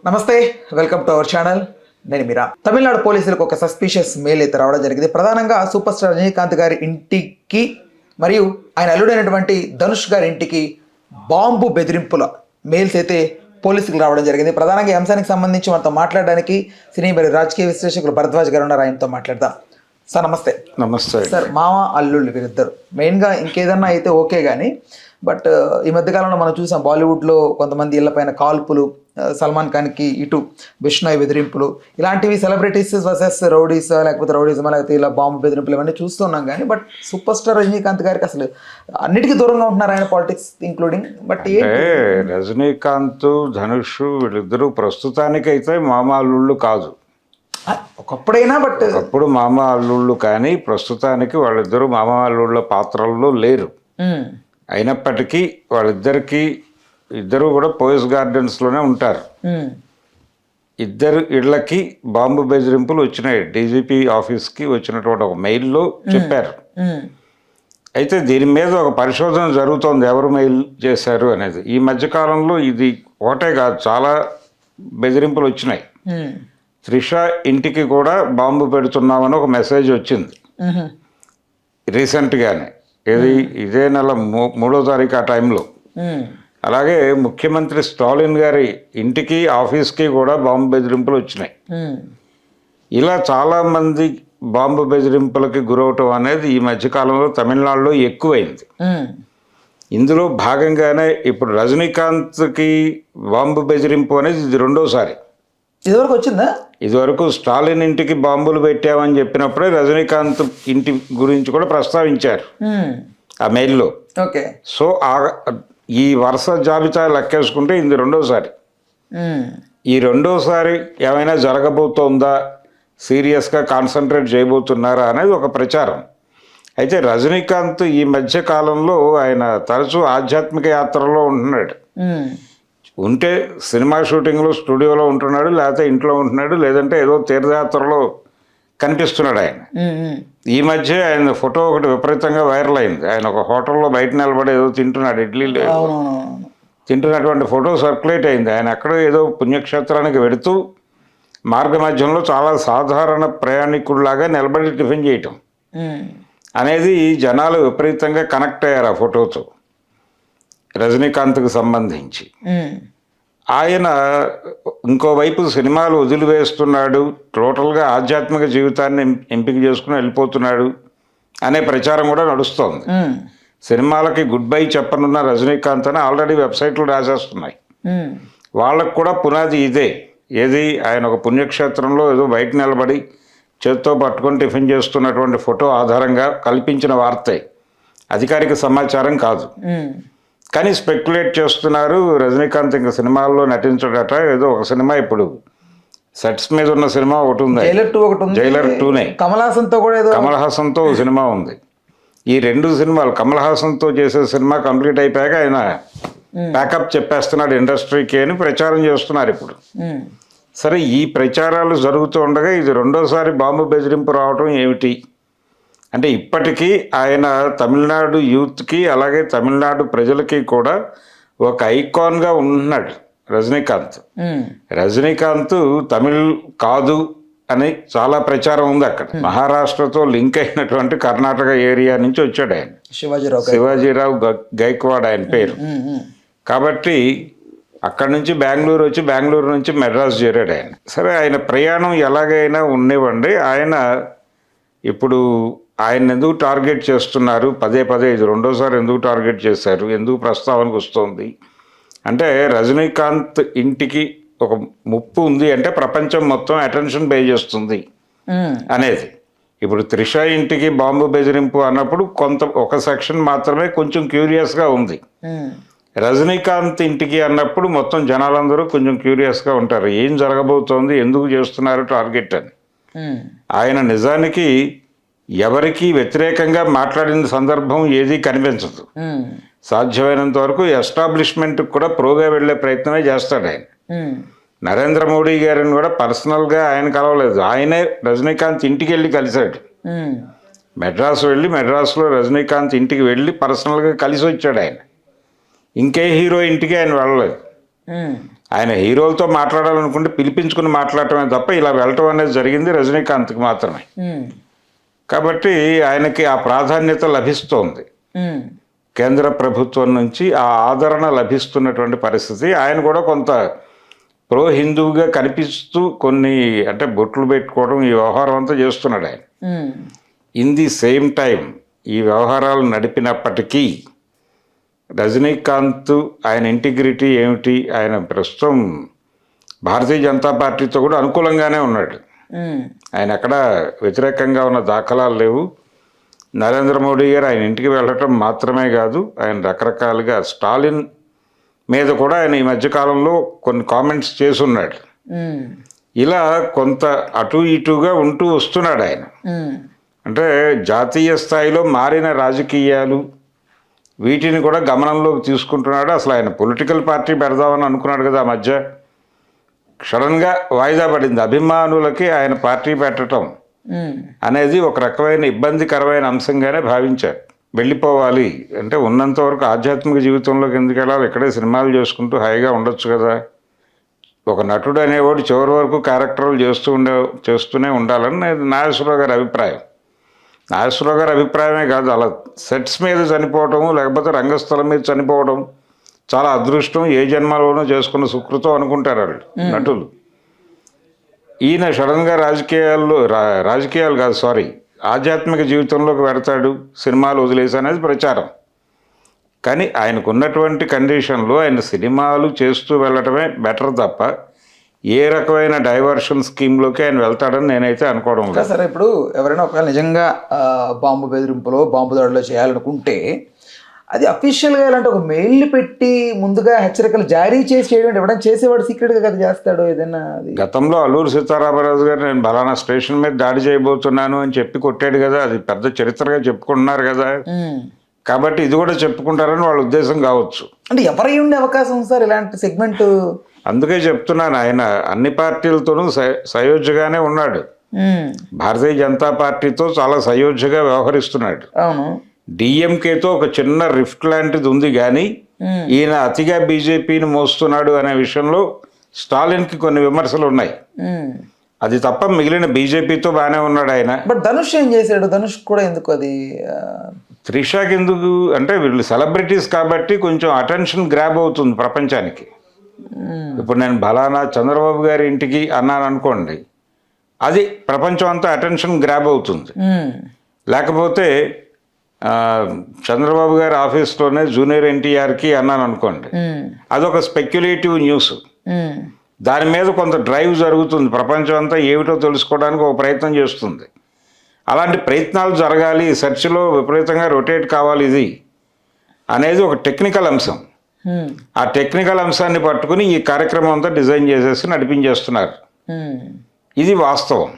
నమస్తే, welcome to our channel. నేను మీరా. తమిళనాడు పోలీసులకు ఒక సస్పీషియస్ మెయిల్ అయితే రావడం జరిగింది. ప్రధానంగా సూపర్ స్టార్ రజనీకాంత్ గారి ఇంటికి మరియు ఆయన అల్లుడైనటువంటి ధనుష్ గారి ఇంటికి బాంబు బెదిరింపుల మెయిల్స్ అయితే పోలీసులకు రావడం జరిగింది. ప్రధానంగా ఈ అంశానికి సంబంధించి మనతో మాట్లాడడానికి సినీ మరియు రాజకీయ విశ్లేషకులు భరద్వాజ్ గారు ఉన్నారు. ఆయనతో మాట్లాడదాం. సార్ నమస్తే. నమస్తే సార్. మామ అల్లుళ్ళు వీరిద్దరు మెయిన్గా ఇంకేదన్నా అయితే ఓకే కానీ బట్ ఈ మధ్యకాలంలో మనం చూసాం బాలీవుడ్లో కొంతమంది ఇళ్లపైన కాల్పులు, సల్మాన్ ఖాన్కి ఇటు బిష్నాయ్ బెదిరింపులు, ఇలాంటివి సెలబ్రిటీస్ వర్సెస్ రౌడీస్, లేకపోతే రౌడీజమా, లేకపోతే ఇలా బాంబు బెదిరింపులు ఇవన్నీ చూస్తున్నాం. కానీ బట్ సూపర్ స్టార్ రజనీకాంత్ గారికి అసలు అన్నిటికీ దూరంగా ఉంటున్నారు ఆయన, politics including. But Rajinikanth, Dhanush వీళ్ళిద్దరూ ప్రస్తుతానికైతే మామ అల్లుళ్ళు కాదు. ఒకప్పుడైనా బట్ ఒకప్పుడు మామ అల్లుళ్ళు, కానీ ప్రస్తుతానికి వాళ్ళిద్దరూ మామ అల్లుళ్ళ పాత్రల్లో లేరు. అయినప్పటికీ ఇద్దరు కూడా పోయిస్ గార్డెన్స్లోనే ఉంటారు. ఇద్దరు ఇళ్లకి బాంబు బెదిరింపులు వచ్చినాయి. డీజీపీ ఆఫీస్కి వచ్చినటువంటి ఒక మెయిల్లో చెప్పారు. అయితే దీని మీద ఒక పరిశోధన జరుగుతోంది, ఎవరు మెయిల్ చేశారు అనేది. ఈ మధ్యకాలంలో ఇది ఒకటే కాదు, చాలా బెదిరింపులు వచ్చినాయి. త్రిష ఇంటికి కూడా బాంబు పెడుతున్నామని ఒక మెసేజ్ వచ్చింది రీసెంట్గానే. ఇదే నెల 3వ తారీఖు ఆ టైంలో. అలాగే ముఖ్యమంత్రి స్టాలిన్ గారి ఇంటికి, ఆఫీస్కి కూడా బాంబు బెదిరింపులు వచ్చినాయి. ఇలా చాలామంది బాంబు బెదిరింపులకి గురవటం అనేది ఈ మధ్యకాలంలో తమిళనాడులో ఎక్కువైంది. ఇందులో భాగంగానే ఇప్పుడు రజనీకాంత్కి బాంబు బెదిరింపు అనేది ఇది రెండోసారి. ఇదివరకు వచ్చిందా? ఇదివరకు స్టాలిన్ ఇంటికి బాంబులు పెట్టామని చెప్పినప్పుడే రజనీకాంత్ ఇంటి గురించి కూడా ప్రస్తావించారు ఆ మెయిల్లో. ఓకే. సో ఈ వరుస జాబితా లెక్కేసుకుంటే ఇది రెండోసారి. ఈ రెండోసారి ఏమైనా జరగబోతోందా, సీరియస్గా కాన్సన్ట్రేట్ చేయబోతున్నారా అనేది ఒక ప్రచారం. అయితే రజనీకాంత్ ఈ మధ్య కాలంలో ఆయన తరచూ ఆధ్యాత్మిక యాత్రలో ఉంటున్నాడు. ఉంటే సినిమా షూటింగ్లో స్టూడియోలో ఉంటున్నాడు, లేకపోతే ఇంట్లో ఉంటున్నాడు, లేదంటే ఏదో తీర్థయాత్రలో కనిపిస్తున్నాడు ఆయన. ఈ మధ్య ఆయన ఫోటో ఒకటి విపరీతంగా వైరల్ అయింది. ఆయన ఒక హోటల్లో బయట నిలబడి ఏదో తింటున్నాడు, ఇడ్లీలు తింటున్నటువంటి ఫోటో సర్క్యులేట్ అయింది. ఆయన ఎక్కడో ఏదో పుణ్యక్షేత్రానికి వెడుతూ మార్గ మధ్యంలో చాలా సాధారణ ప్రయాణికుల్లాగా నిలబడి టిఫిన్ చేయటం అనేది జనాలు విపరీతంగా కనెక్ట్ అయ్యారు ఆ ఫోటోతో. రజనీకాంత్కి సంబంధించి ఆయన ఇంకోవైపు సినిమాలు వదిలివేస్తున్నాడు, టోటల్గా ఆధ్యాత్మిక జీవితాన్ని ఎంపిక చేసుకుని వెళ్ళిపోతున్నాడు అనే ప్రచారం కూడా నడుస్తోంది. సినిమాలకి గుడ్ బై చెప్పనున్న రజనీకాంత్ అని ఆల్రెడీ వెబ్సైట్లు రాసేస్తున్నాయి. వాళ్ళకు కూడా పునాది ఇదే. ఆయన ఒక పుణ్యక్షేత్రంలో ఏదో బయట నిలబడి చేత్తో పట్టుకొని టిఫిన్ చేస్తున్నటువంటి ఫోటో ఆధారంగా కల్పించిన వార్తే, అధికారిక సమాచారం కాదు. కానీ స్పెక్యులేట్ చేస్తున్నారు రజనీకాంత్ ఇంకా సినిమాల్లో నటించడట. ఏదో ఒక సినిమా ఇప్పుడు సెట్స్ మీద ఉన్న సినిమా ఒకటి ఉంది, జైలర్ 2నే. కమల్ హాసన్తో సినిమా ఉంది. ఈ 2 సినిమాలు కమల్ హాసన్తో చేసే సినిమా కంప్లీట్ అయిపోయాక ఆయన ప్యాకప్ చెప్పేస్తున్నాడు ఇండస్ట్రీకి అని ప్రచారం చేస్తున్నారు ఇప్పుడు. సరే, ఈ ప్రచారాలు జరుగుతూ ఉండగా ఇది రెండోసారి బాంబు బెదిరింపు రావడం ఏమిటి అంటే, ఇప్పటికీ ఆయన తమిళనాడు యూత్కి అలాగే తమిళనాడు ప్రజలకి కూడా ఒక ఐకాన్గా ఉంటున్నాడు రజనీకాంత్. రజనీకాంత్ తమిళ్ కాదు అని చాలా ప్రచారం ఉంది అక్కడ. మహారాష్ట్రతో లింక్ అయినటువంటి కర్ణాటక ఏరియా నుంచి వచ్చాడు ఆయన. శివాజీరావు గైక్వాడ్ ఆయన పేరు. కాబట్టి అక్కడి నుంచి బెంగళూరు వచ్చి, బెంగళూరు నుంచి మెడ్రాస్ చేరాడు ఆయన. సరే, ఆయన ప్రయాణం ఎలాగైనా ఉండేవండి. ఆయన ఇప్పుడు ఆయన ఎందుకు టార్గెట్ చేస్తున్నారు పదే ఇది రెండోసారి ఎందుకు టార్గెట్ చేశారు, ఎందుకు ప్రస్తావనకు వస్తుంది అంటే, రజనీకాంత్ ఇంటికి ఒక ముప్పు ఉంది అంటే ప్రపంచం మొత్తం అటెన్షన్ పే చేస్తుంది అనేది. ఇప్పుడు త్రిష ఇంటికి బాంబు బెదిరింపు అన్నప్పుడు ఒక సెక్షన్ మాత్రమే కొంచెం క్యూరియస్గా ఉంది. రజనీకాంత్ ఇంటికి అన్నప్పుడు మొత్తం జనాలందరూ కొంచెం క్యూరియస్గా ఉంటారు, ఏం జరగబోతోంది, ఎందుకు చేస్తున్నారు టార్గెట్ అని. ఆయన నిజానికి ఎవరికి వ్యతిరేకంగా మాట్లాడిన సందర్భం ఏదీ కనిపించదు. సాధ్యమైనంత వరకు ఎస్టాబ్లిష్మెంట్ కూడా ప్రోగా వెళ్లే ప్రయత్నమే చేస్తాడు ఆయన. నరేంద్ర మోడీ గారిని కూడా పర్సనల్గా ఆయన కలవలేదు, ఆయనే రజనీకాంత్ ఇంటికి వెళ్ళి కలిశాడు. మెడ్రాస్ వెళ్ళి, మెడ్రాస్లో రజనీకాంత్ ఇంటికి వెళ్ళి పర్సనల్గా కలిసి వచ్చాడు ఆయన. ఇంకే హీరో ఇంటికి ఆయన వెళ్ళలేదు. ఆయన హీరోలతో మాట్లాడాలనుకుంటే పిలిపించుకుని మాట్లాడటమే తప్ప ఇలా వెళ్ళటం అనేది జరిగింది రజనీకాంత్కి మాత్రమే. కాబట్టి ఆయనకి ఆ ప్రాధాన్యత లభిస్తోంది, కేంద్ర ప్రభుత్వం నుంచి ఆ ఆదరణ లభిస్తున్నటువంటి పరిస్థితి. ఆయన కూడా కొంత ప్రో హిందువుగా కనిపిస్తూ కొన్ని అంటే బొట్లు పెట్టుకోవడం ఈ వ్యవహారం అంతా చేస్తున్నాడు ఆయన. ఇన్ ది సేమ్ టైం ఈ వ్యవహారాలు నడిపినప్పటికీ రజనీకాంత్ ఆయన ఇంటిగ్రిటీ ఏమిటి, ఆయన ప్రస్తుతం భారతీయ జనతా పార్టీతో కూడా అనుకూలంగానే ఉన్నాడు. ఆయన ఎక్కడ వ్యతిరేకంగా ఉన్న దాఖలాలు లేవు. నరేంద్ర మోడీ గారు ఆయన ఇంటికి వెళ్ళటం మాత్రమే కాదు, ఆయన రకరకాలుగా స్టాలిన్ మీద కూడా ఆయన ఈ మధ్యకాలంలో కొన్ని కామెంట్స్ చేసున్నాడు. ఇలా కొంత అటు ఇటుగా ఉంటూ వస్తున్నాడు ఆయన. అంటే జాతీయ స్థాయిలో మారిన రాజకీయాలు వీటిని కూడా గమనంలోకి తీసుకుంటున్నాడు. అసలు ఆయన పొలిటికల్ పార్టీ పెడదామని అనుకున్నాడు కదా, ఆ మధ్య సడన్గా వాయిదా పడింది. అభిమానులకి ఆయన పార్టీ పెట్టడం అనేది ఒక రకమైన ఇబ్బందికరమైన అంశంగానే భావించారు. వెళ్ళిపోవాలి అంటే ఉన్నంత వరకు ఆధ్యాత్మిక జీవితంలోకి ఎందుకు వెళ్ళాలి, ఇక్కడే సినిమాలు చేసుకుంటూ హాయిగా ఉండొచ్చు కదా. ఒక నటుడు అనేవాడు చివరి వరకు క్యారెక్టర్లు చేస్తూనే ఉండాలని నాగేశ్వరరావు గారి అభిప్రాయం. నాగేశ్వరరావు గారి అభిప్రాయమే కాదు, అలా సెట్స్ మీద చనిపోవటము లేకపోతే రంగస్థలం మీద చనిపోవడం చాలా అదృష్టం, ఏ జన్మలోనూ చేసుకున్న సుకృతం అనుకుంటారు వాళ్ళు నటులు. ఈయన సడన్గా రాజకీయాలు కాదు సారీ ఆధ్యాత్మిక జీవితంలోకి పెడతాడు, సినిమాలు వదిలేసి అనేది ప్రచారం. కానీ ఆయనకు ఉన్నటువంటి కండిషన్లో ఆయన సినిమాలు చేస్తూ వెళ్ళటమే బెటర్ తప్ప ఏ రకమైన డైవర్షన్ స్కీమ్లోకి ఆయన వెళ్తాడని నేనైతే అనుకోవడం లేదు. సరే, ఇప్పుడు ఎవరైనా ఒకవేళ నిజంగా బాంబు బెదిరింపులో బాంబు దాడిలో చేయాలనుకుంటే అది అఫీషియల్గా ఇలాంటి ఒక మెయిల్ పెట్టి ముందుగా హెచ్చరికలు జారీ చేసి చేయడం, ఎవరైనా చేసేవాడు సీక్రెట్గా కదా చేస్తాడు ఏదైనా. అది గతంలో అల్లూరు సీతారామరాజు గారు నేను బలానా స్టేషన్ మీద దాడి చేయబోతున్నాను అని చెప్పి కొట్టాడు కదా, అది పెద్ద చరిత్రగా చెప్పుకుంటున్నారు కదా. కాబట్టి ఇది కూడా చెప్పుకుంటారని వాళ్ళ ఉద్దేశం కావచ్చు. అంటే ఎవరై ఉండే అవకాశం ఉంది సార్ ఇలాంటి సెగ్మెంట్? అందుకే చెప్తున్నాను, ఆయన అన్ని పార్టీలతోనూ సయోధ్యగానే ఉన్నాడు. భారతీయ జనతా పార్టీతో చాలా సయోధ్యగా వ్యవహరిస్తున్నాడు. అవును, డిఎంకేతో ఒక చిన్న రిఫ్ట్ లాంటిది ఉంది, కానీ ఈయన అతిగా బీజేపీని మోస్తున్నాడు అనే విషయంలో స్టాలిన్కి కొన్ని విమర్శలు ఉన్నాయి. అది తప్ప మిగిలిన బీజేపీతో బాగానే ఉన్నాడు ఆయన. బట్ ధనుష్ ఏం చేశాడు? ధనుష్ కూడా ఎందుకు అది త్రిషాకి ఎందుకు అంటే వీళ్ళు సెలబ్రిటీస్ కాబట్టి కొంచెం అటెన్షన్ గ్రాబ్ అవుతుంది ప్రపంచానికి. ఇప్పుడు నేను బలానా చంద్రబాబు గారి ఇంటికి అన్నాను అనుకోండి, అది ప్రపంచం అంతా అటెన్షన్ గ్రాబ్ అవుతుంది. లేకపోతే చంద్రబాబు గారి ఆఫీస్లోనే జూనియర్ ఎన్టీఆర్కి అన్నాను అనుకోండి, అదొక స్పెక్యులేటివ్ న్యూస్. దాని మీద కొంత డ్రైవ్ జరుగుతుంది, ప్రపంచం అంతా ఏమిటో తెలుసుకోవడానికి ఒక ప్రయత్నం చేస్తుంది. అలాంటి ప్రయత్నాలు జరగాలి, సెర్చ్లో విపరీతంగా రొటేట్ కావాలి ఇది అనేది ఒక టెక్నికల్ అంశం. ఆ టెక్నికల్ అంశాన్ని పట్టుకుని ఈ కార్యక్రమం అంతా డిజైన్ చేసేసి నడిపించేస్తున్నారు. ఇది వాస్తవం.